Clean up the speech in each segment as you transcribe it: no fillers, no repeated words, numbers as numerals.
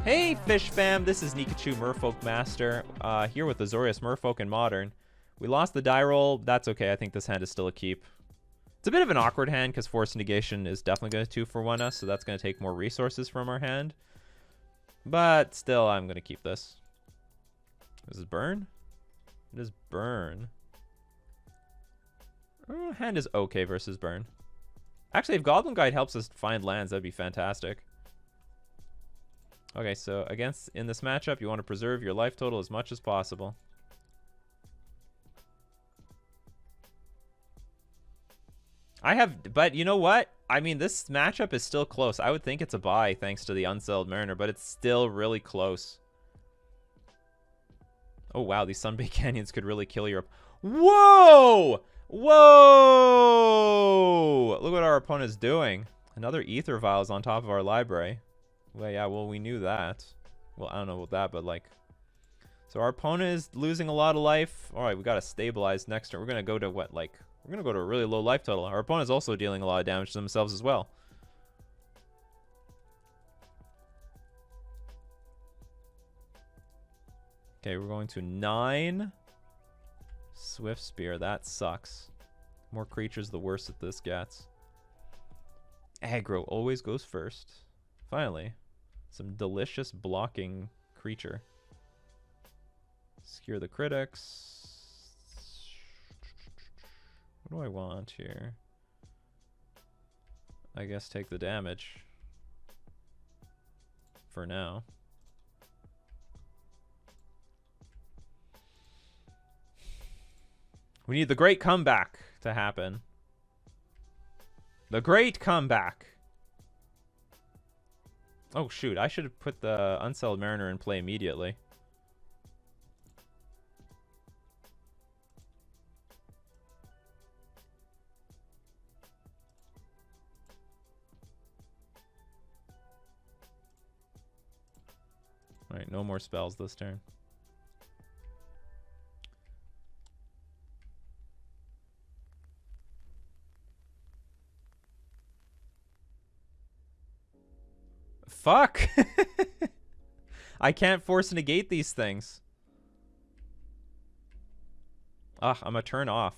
Hey Fish Fam, this is Nikachu Merfolk Master, here with Azorius Merfolk and Modern. We lost the die roll, that's okay, I think this hand is still a keep. It's a bit of an awkward hand because Force Negation is definitely going to 2-for-1 us, so that's going to take more resources from our hand. But still, I'm going to keep this. This is burn? It is burn. Hand is okay versus burn. Actually, if Goblin Guide helps us find lands, that'd be fantastic. Okay, so in this matchup, you want to preserve your life total as much as possible. But you know what? I mean, this matchup is still close. I would think it's a bye thanks to the Unsettled Mariner, but it's still really close. Oh, wow, these Sunbaked Canyons could really kill your... Whoa! Whoa! Look what our opponent's doing. Another Ether Vials on top of our library. Well, yeah, well, we knew that. Well, I don't know about that, but, like... So our opponent is losing a lot of life. All right, we got to stabilize next turn. We're going to go to what, like... We're going to go to a really low life total. Our opponent's also dealing a lot of damage to themselves as well. Okay, we're going to 9. Swift Spear, that sucks. More creatures, the worse that this gets. Aggro always goes first. Finally. Some delicious blocking creature. Skewer the critics. What do I want here? I guess take the damage. For now. We need the great comeback to happen. The great comeback. Oh, shoot. I should have put the Unsettled Mariner in play immediately. Alright, no more spells this turn. Fuck! I can't force negate these things. Ah, I'm a turn off.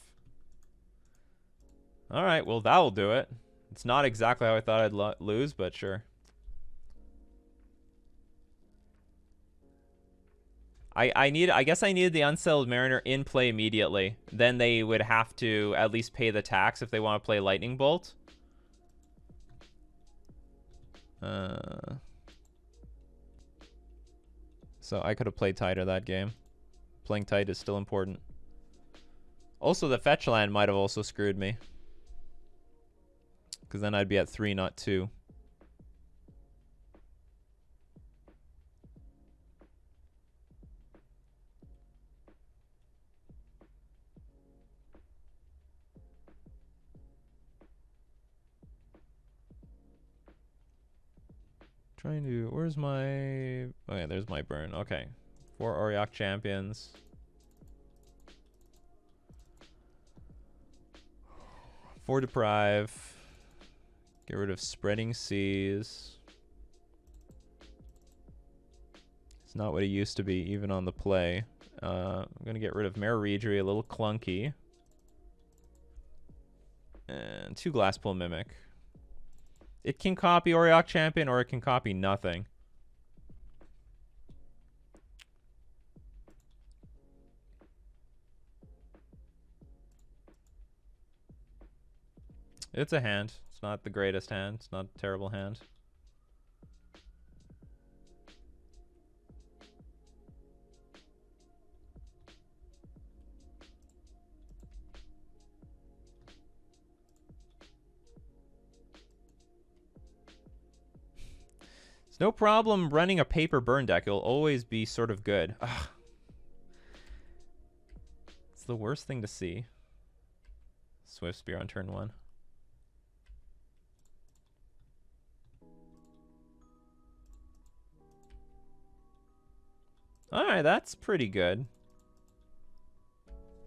Alright, well that'll do it. It's not exactly how I thought I'd lose, but sure. I guess I needed the Unsettled Mariner in play immediately. Then they would have to at least pay the tax if they want to play Lightning Bolt. So I could have played tighter that game. Playing tight is still important. Also, the fetch land might have also screwed me. Because then I'd be at 3, not 2. Trying to... Where's my... Oh yeah, there's my burn. Okay. 4 Auriok Champions. 4 Deprive. Get rid of Spreading Seas. It's not what it used to be, even on the play. I'm going to get rid of Mare Reedry, a little clunky. And 2 Glasspool Mimic. It can copy Auriok Champion, or it can copy nothing. It's a hand. It's not the greatest hand. It's not a terrible hand. It's no problem running a paper burn deck. It'll always be sort of good. Ugh. It's the worst thing to see. Swift Spear on turn 1. Alright, that's pretty good.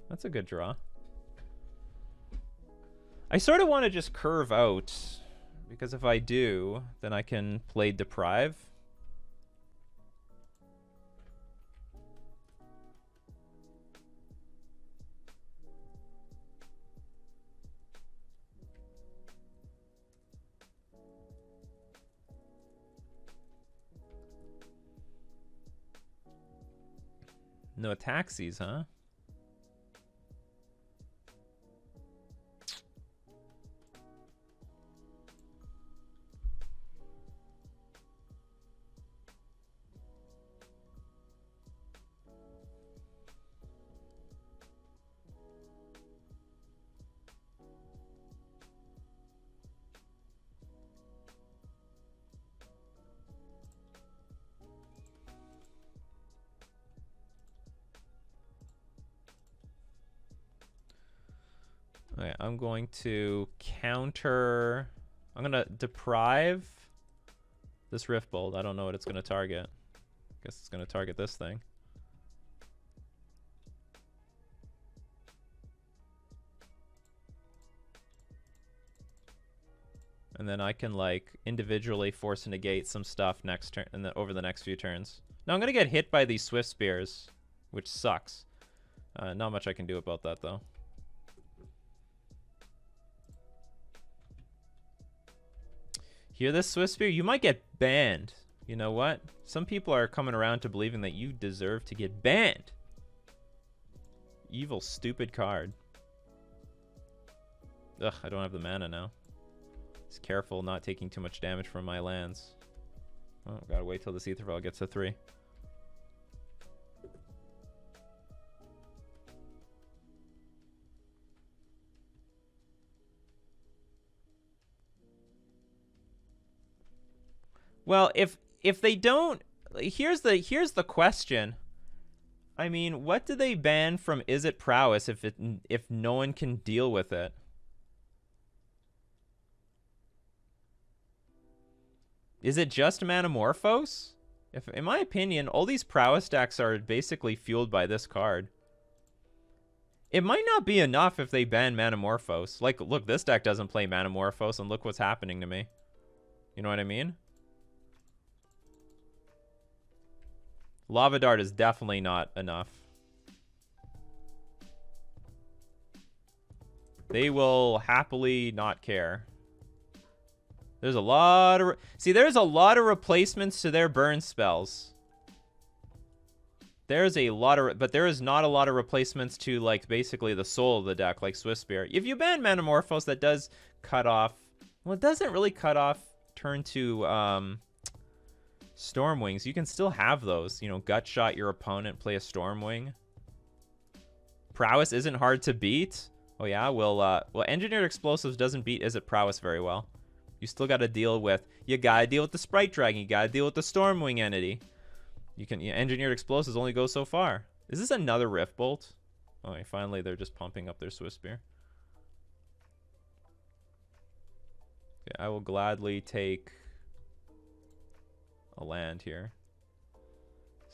That's a good draw. I sort of want to just curve out, because if I do, then I can play Deprive. No taxis, huh? Okay, I'm going to counter... I'm going to deprive this Rift Bolt. I don't know what it's going to target. Guess it's going to target this thing. And then I can, like, individually force and negate some stuff next turn and over the next few turns. Now I'm going to get hit by these Swift Spears, which sucks. Not much I can do about that, though. Hear this, Swift Spear? You might get banned. You know what? Some people are coming around to believing that you deserve to get banned. Evil, stupid card. Ugh, I don't have the mana now. Just careful not taking too much damage from my lands. Oh, gotta wait till this Ether Vial gets to 3. Well, if they don't, here's the question. I mean, what do they ban from Is It Prowess if no one can deal with it? Is it just Manamorphose? In my opinion, all these Prowess decks are basically fueled by this card. It might not be enough if they ban Manamorphose. Like, look, this deck doesn't play Manamorphose, and look what's happening to me. You know what I mean? Lava Dart is definitely not enough. They will happily not care. There's a lot of... See, there's a lot of replacements to their burn spells. There's a lot of... But there is not a lot of replacements to, like, basically the soul of the deck, like Swift Spear. If you ban Manamorphose, that does cut off... Well, it doesn't really cut off turn to... Stormwings. You can still have those. You know, gut shot your opponent, play a Stormwing. Prowess isn't hard to beat. Oh yeah, well Engineered Explosives doesn't beat Is It Prowess very well. You still got to deal with... You got to deal with the Sprite Dragon. You got to deal with the Stormwing entity. You can... Engineered Explosives only go so far. Is this another Rift Bolt? Oh, wait, finally they're just pumping up their Swift Spear. Okay, I will gladly take... a land here.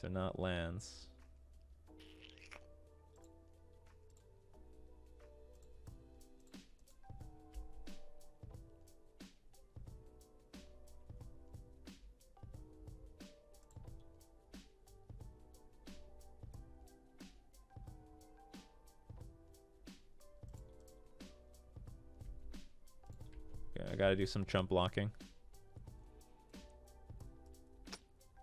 So not lands. Okay, I gotta do some chump blocking.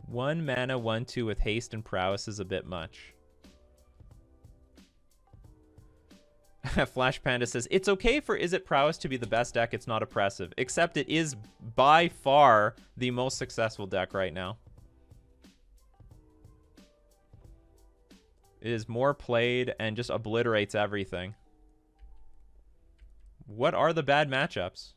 1 mana, 1/2 with haste and prowess is a bit much. Flash Panda says, it's okay for Is It Prowess to be the best deck, it's not oppressive. Except it is by far the most successful deck right now. It is more played and just obliterates everything. What are the bad matchups?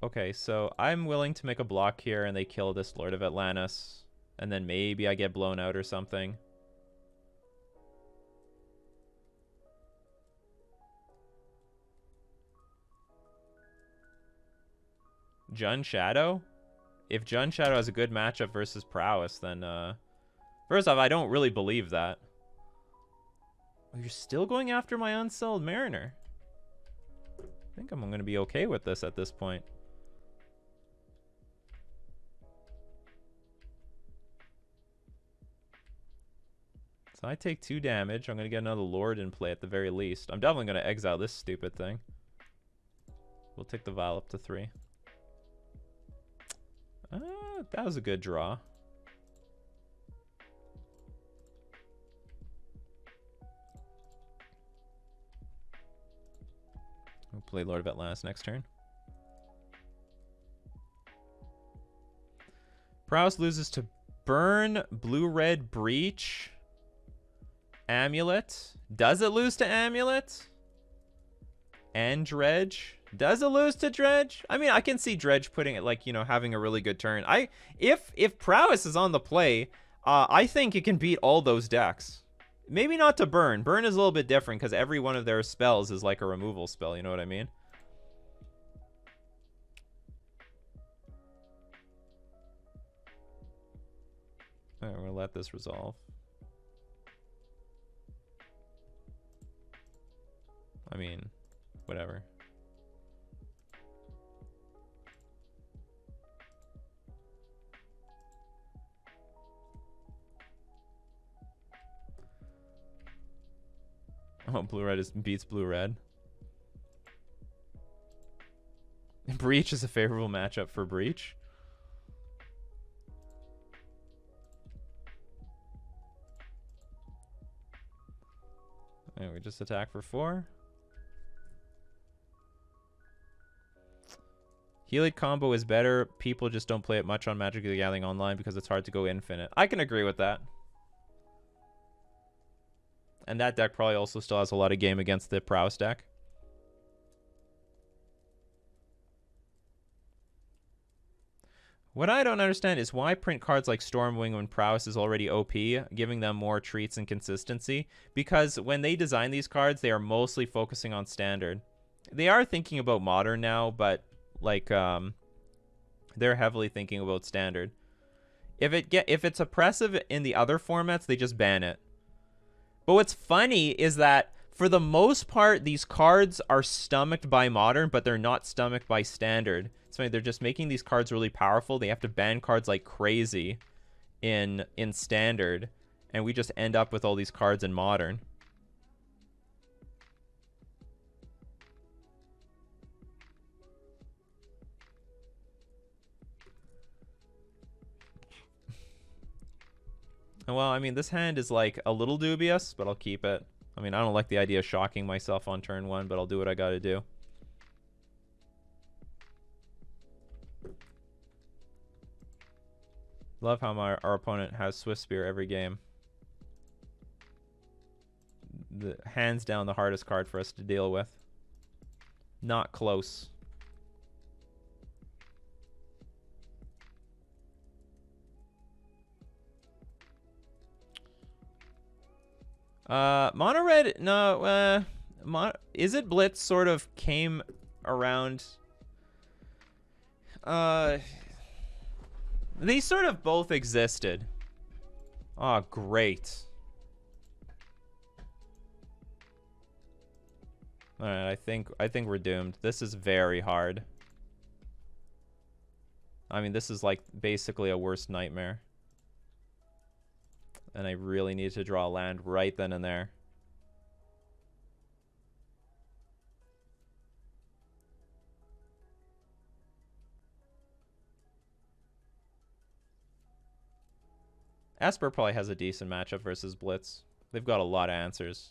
Okay, so I'm willing to make a block here and they kill this Lord of Atlantis. And then maybe I get blown out or something. Jun Shadow? If Jun Shadow has a good matchup versus Prowess, then, first off, I don't really believe that. Oh, you're still going after my Unsettled Mariner? I think I'm going to be okay with this at this point. So I take 2 damage. I'm going to get another Lord in play at the very least. I'm definitely going to exile this stupid thing. We'll take the Vial up to 3. That was a good draw. We'll play Lord of Atlantis next turn. Prowess loses to Burn, Blue-Red, Breach, Amulet. Does it lose to Amulet? And Dredge? Does it lose to Dredge? I mean, I can see Dredge putting it, like, you know, having a really good turn. If Prowess is on the play, I think it can beat all those decks. Maybe not to Burn. Burn is a little bit different because every one of their spells is like a removal spell. You know what I mean? All right, we're going to let this resolve. I mean, whatever. Oh, blue-red beats blue-red. Breach is a favorable matchup for Breach. And we just attack for 4. Helid combo is better. People just don't play it much on Magic the Gathering Online because it's hard to go infinite. I can agree with that. And that deck probably also still has a lot of game against the Prowess deck. What I don't understand is why print cards like Stormwing when Prowess is already OP, giving them more treats and consistency. Because when they design these cards, they are mostly focusing on Standard. They are thinking about Modern now, but like they're heavily thinking about Standard. If it's oppressive in the other formats, they just ban it. But what's funny is that for the most part, these cards are stomached by Modern, but they're not stomached by Standard. It's funny, they're just making these cards really powerful. They have to ban cards like crazy in Standard, and we just end up with all these cards in Modern. Well, I mean, this hand is like a little dubious, but I'll keep it. I mean, I don't like the idea of shocking myself on turn 1, but I'll do what I gotta do. Love how our opponent has Swift Spear every game. Hands down the hardest card for us to deal with. Not close. Mono red, no, Is It Blitz sort of came around. They sort of both existed. Oh, great. Alright, I think we're doomed. This is very hard. I mean, this is like basically a worst nightmare. And I really need to draw land right then and there. Esper probably has a decent matchup versus Blitz. They've got a lot of answers.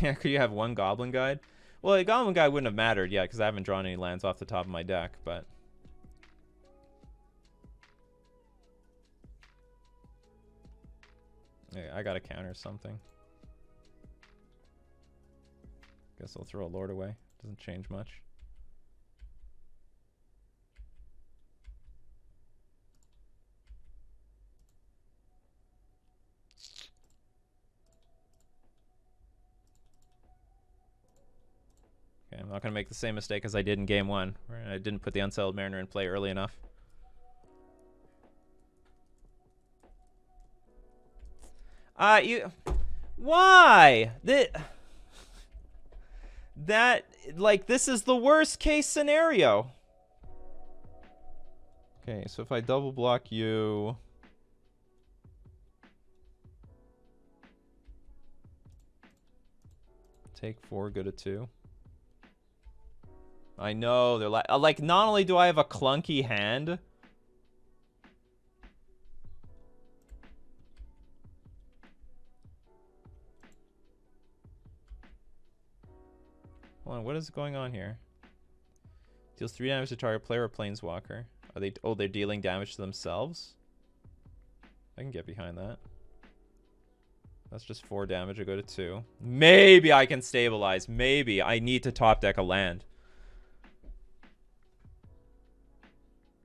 Yeah, could you have one Goblin Guide? Well, a Goblin Guide wouldn't have mattered yet because I haven't drawn any lands off the top of my deck, but... Okay, I gotta counter something. Guess I'll throw a Lord away. Doesn't change much. Okay, I'm not going to make the same mistake as I did in game 1, where I didn't put the Unsettled Mariner in play early enough. Why? Like, this is the worst case scenario. Okay, so if I double block you... Take 4, go to 2. I know, they're like, not only do I have a clunky hand... Hold on, what is going on here? Deals 3 damage to target player or planeswalker. Are they... Oh, they're dealing damage to themselves? I can get behind that. That's just 4 damage. I go to 2. Maybe I can stabilize. Maybe. I need to top deck a land.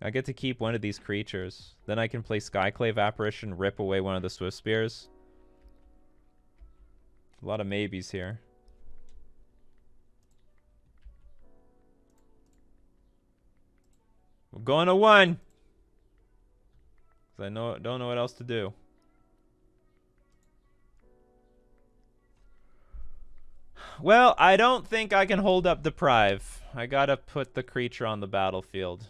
I get to keep one of these creatures. Then I can play Skyclave Apparition, rip away one of the Swift Spears. A lot of maybes here. We're going to 1. Because I don't know what else to do. Well, I don't think I can hold up Deprive. I gotta put the creature on the battlefield.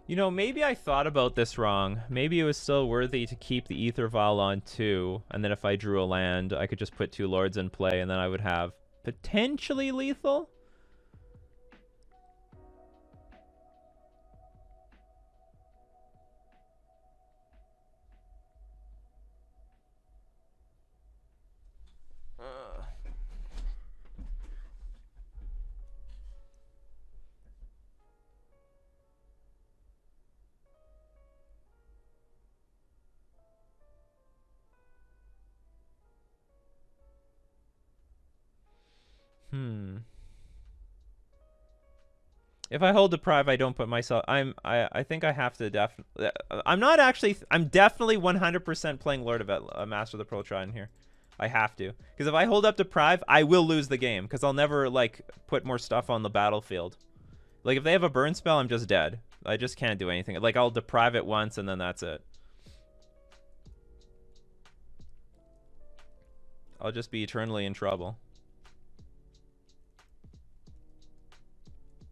You know, maybe I thought about this wrong. Maybe it was still worthy to keep the Ether Vial on 2, and then if I drew a land, I could just put 2 Lords in play, and then I would have potentially lethal? If I hold Deprive, I don't put myself... I think I have to definitely... I'm not actually... I'm definitely 100% playing Lord of Master of the Protron here. I have to. Because if I hold up Deprive, I will lose the game. Because I'll never, like, put more stuff on the battlefield. Like, if they have a burn spell, I'm just dead. I just can't do anything. Like, I'll Deprive it once, and then that's it. I'll just be eternally in trouble.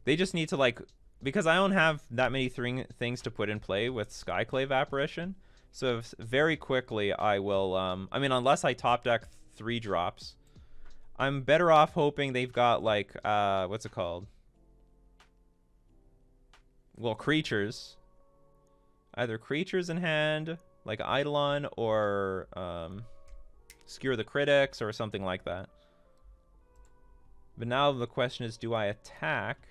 They just need to, like, because I don't have that many things to put in play with Skyclave Apparition. So very quickly I will, I mean, unless I top deck 3 drops, I'm better off hoping they've got, like, what's it called? Well, creatures. Either creatures in hand, like Eidolon, or Skewer the Critics, or something like that. But now the question is, do I attack?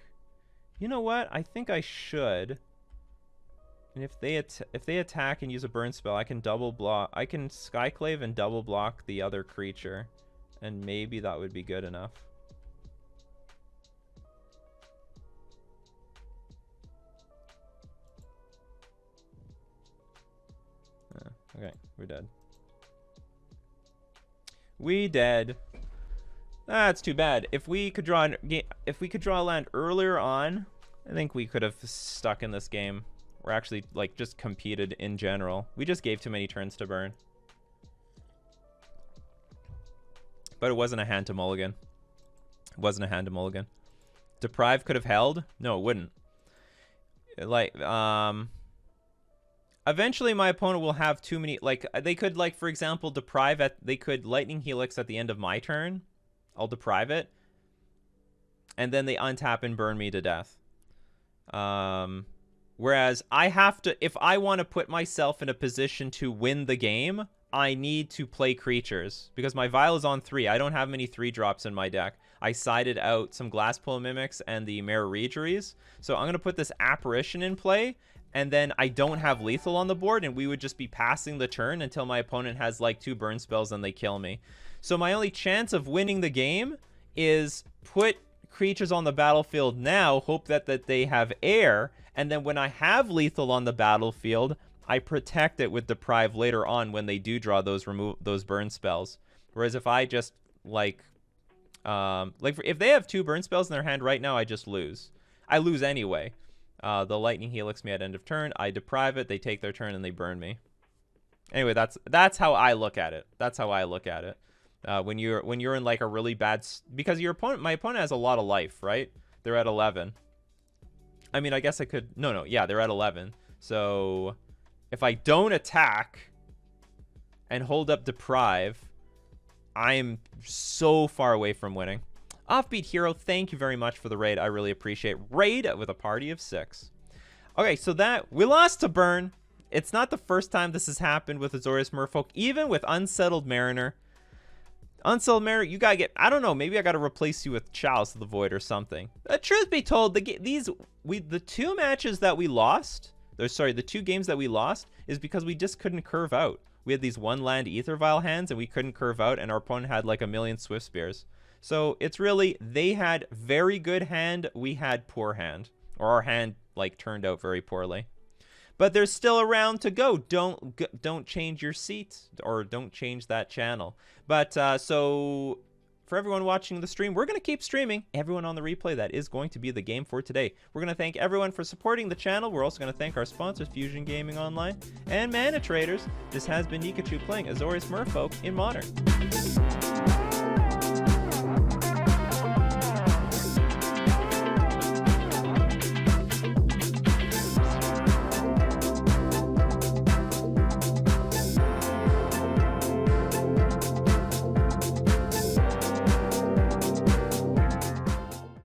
You know what? I think I should. And if they attack and use a burn spell, I can double block. I can Skyclave and double block the other creature, and maybe that would be good enough. Okay, we're dead. We dead. That's too bad. If we could draw a land earlier on, I think we could have stuck in this game. We're actually, like, just competed in general. We just gave too many turns to burn. But it wasn't a hand to mulligan. It wasn't a hand to mulligan. Deprive could have held? No, it wouldn't. Like, eventually my opponent will have too many, like, they could, like, for example, Deprive they could Lightning Helix at the end of my turn. I'll Deprive it. And then they untap and burn me to death. Whereas I have to, if I want to put myself in a position to win the game, I need to play creatures. Because my Vial is on 3. I don't have many 3-drops in my deck. I sided out some Glasspool Mimics and the Mare Regeries. So I'm going to put this Apparition in play. And then I don't have lethal on the board. And we would just be passing the turn until my opponent has, like, 2 burn spells and they kill me. So my only chance of winning the game is put creatures on the battlefield now, hope that they have air, and then when I have lethal on the battlefield, I protect it with Deprive later on when they do draw those burn spells. Whereas if I just, like if they have 2 burn spells in their hand right now, I just lose. I lose anyway. The lightning helix me at end of turn. I deprive it. They take their turn and they burn me. Anyway, that's how I look at it. That's how I look at it. When you're in like a really bad, because my opponent has a lot of life, right? They're at 11. I mean, I guess I could. No, yeah, they're at 11. So if I don't attack and hold up deprive, I'm so far away from winning. Offbeat Hero, thank you very much for the raid. I really appreciate raid with a party of 6. Okay, so that we lost to burn. It's not the first time this has happened with Azorius Merfolk, even with Unsettled Mariner. Unsettled Mariner, you gotta get, I don't know, maybe I gotta replace you with Chalice of the Void or something. Truth be told, the 2 matches that we lost, the 2 games that we lost is because we just couldn't curve out. We had these 1-land Aether Vial hands and we couldn't curve out, and our opponent had like a million Swift Spears. So it's really, they had very good hand, we had poor hand. Or our hand like turned out very poorly. But there's still a round to go. Don't change your seat, or don't change that channel. But so for everyone watching the stream, we're going to keep streaming. Everyone on the replay, that is going to be the game for today. We're going to thank everyone for supporting the channel. We're also going to thank our sponsors, Fusion Gaming Online and Mana Traders. This has been Nikachu playing Azorius Merfolk in Modern.